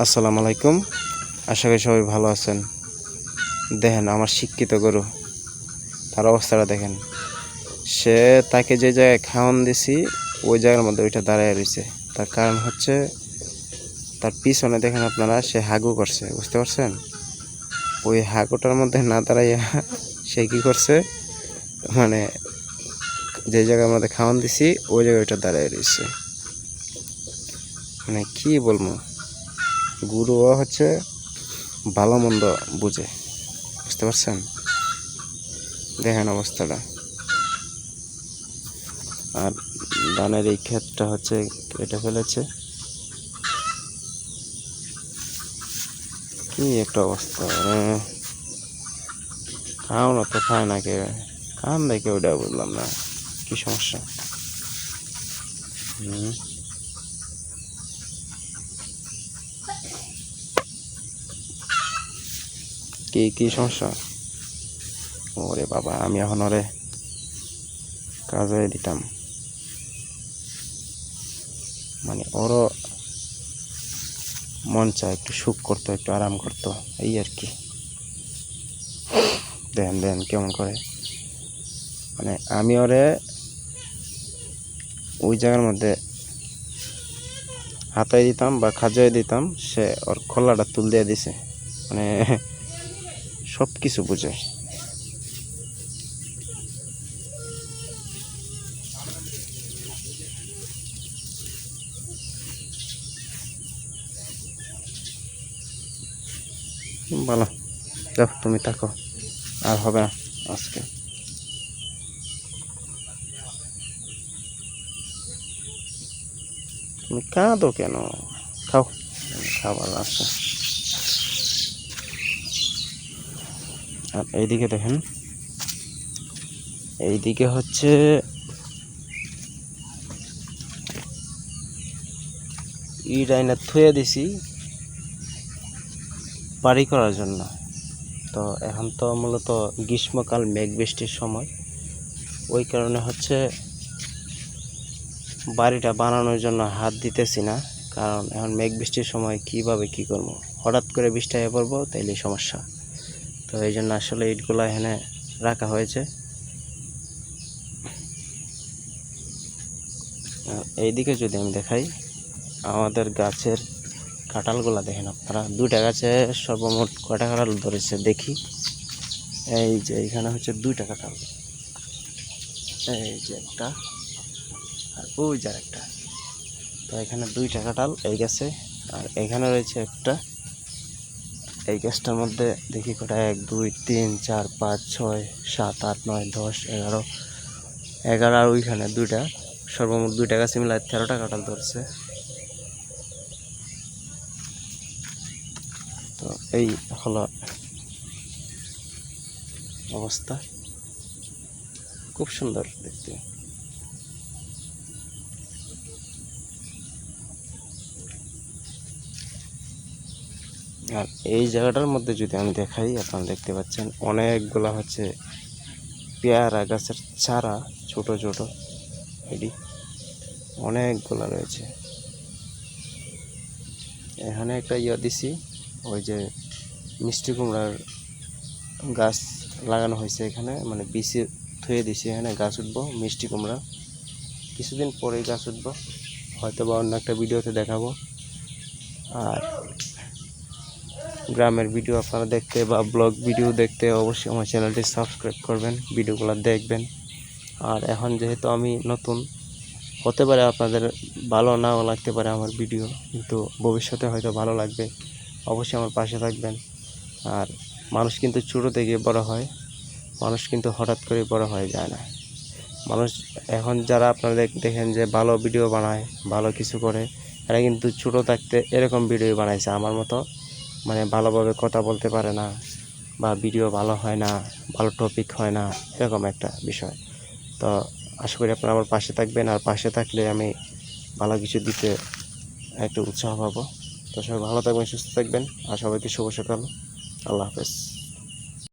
আসসালামু আলাইকুম। আশা করি সবাই ভালো আছেন। দেখেন আমার শিক্ষিত গরু, তার অবস্থাটা দেখেন। সে তাকে যে জায়গায় খাওয়ান দিছি ওই জায়গার মধ্যে ওইটা দাঁড়ায় রয়েছে। তার কারণ হচ্ছে তার পিছনে দেখেন আপনারা, সে হাগু করছে, বুঝতে পারছেন? ওই হাগুটার মধ্যে না দাঁড়াইয়া সে কী করছে, মানে যে জায়গার মধ্যে খাওয়ান দিছি ওই জায়গায় ওইটা দাঁড়ায় রয়েছে। মানে কি বলবো, গরুও হচ্ছে ভালো মন্দ বুঝে, বুঝতে পারছেন? দেখেন অবস্থাটা। আর ধানের এই ক্ষেতটা হচ্ছে কেটে ফেলেছে। কি একটা অবস্থা, খাও না তো খায় না, কে খান দেখে ওইটা বুঝলাম না কি সমস্যা। কি কি সমস্যা? ওরে বাবা, আমি এখন ওরে কাজে দিতাম, মানে ওরও মন চায় একটু সুখ করতো, একটু আরাম করতো, এই আর কি। দেন দেন কেমন করে, মানে আমি ওরে ওই জায়গার মধ্যে হাতায় দিতাম বা খাজায় দিতাম, সে ওর খোলাটা তুল দিয়ে দিছে। মানে সব কিছু বুঝে। ভালো, যাও তুমি থাকো, আর হবে না আজকে। তুমি কাঁদো কেন? খাও, খাবার আছে। আর এইদিকে দেখেন, এইদিকে হচ্ছে ইট আইনা থুয়ে দিছি বাড়ি করার জন্য। তো এখন তো মূলত গ্রীষ্মকাল, মেঘ বৃষ্টির সময়, ওই কারণে হচ্ছে বাড়িটা বানানোর জন্য হাত দিতেছি না। কারণ এখন মেঘ বৃষ্টির সময় কিভাবে কি করবো, হঠাৎ করে বৃষ্টি হয়ে পড়বো, তাইলে সমস্যা। তো এই জন্য আসলে ইটগুলো এখানে রাখা হয়েছে। এইদিকে যদি আমি দেখাই, আমাদের গাছের কাঁঠালগুলা দেখেন আপনারা। 2টা গাছে সর্বমোট কয়টা কাঁঠাল ধরেছে দেখি। এই যে এখানে হচ্ছে 2টা কাঁঠাল, এই যে একটা, আর ওই যে একটা। তো এখানে 2টা কাঁঠাল এই গাছে, আর এখানে রয়েছে একটা। এই গাছটার মধ্যে দেখি কটা, 1 2 3 4 5 6 7 8 9 10 11 11, আর ওইখানে 2টা, সর্বমোট 2টা গাছে মিলায় 13টা কাঁঠাল ধরছে। তো এই হলো অবস্থা, খুব সুন্দর দেখতে। আর এই জায়গাটার মধ্যে যদি আমি দেখাই, আপনারা দেখতে পাচ্ছেন অনেকগুলা হচ্ছে পেয়ারা গাছের চারা, ছোট ছোট, এটি অনেকগুলা রয়েছে। এখানে একটা দিছি, ওই যে মিষ্টি কুমড়ার গাছ লাগানো হয়েছে এখানে, মানে বিচি থুয়ে দিছি, এখানে গাছ উঠবো মিষ্টি কুমড়া, কিছুদিন পরেই গাছ উঠবো, হয়তো বা অন্য একটা ভিডিওতে দেখাবো। আর গ্রামের ভিডিও আপনারা দেখতে বা ব্লগ ভিডিও দেখতে অবশ্যই আমার চ্যানেলটি সাবস্ক্রাইব করবেন, ভিডিওগুলো দেখবেন। আর এখন যেহেতু আমি নতুন, হতে পারে আপনাদের ভালো নাও লাগতে পারে আমার ভিডিও, কিন্তু ভবিষ্যতে হয়তো ভালো লাগবে। অবশ্যই আমার পাশে থাকবেন। আর মানুষ কিন্তু ছোটো থেকে বড় হয়, মানুষ কিন্তু হঠাৎ করে বড় হয়ে যায় না। মানুষ এখন যারা আপনারা দেখেন যে ভালো ভিডিও বানায়, ভালো কিছু করে, এরা কিন্তু ছোটো থাকতে এরকম ভিডিও বানাইছে আমার মতো। মানে ভালোভাবে কথা বলতে পারে না, বা ভিডিও ভালো হয় না, ভালো টপিক হয় না, এরকম একটা বিষয়। তো আশা করি আপনারা আমার পাশে থাকবেন, আর পাশে থাকলে আমি ভালো কিছু দিতে একটু উৎসাহ পাবো। তো সবাই ভালো থাকবেন, সুস্থ থাকবেন, আর সবাইকে শুভ সকাল। আল্লাহ হাফেজ।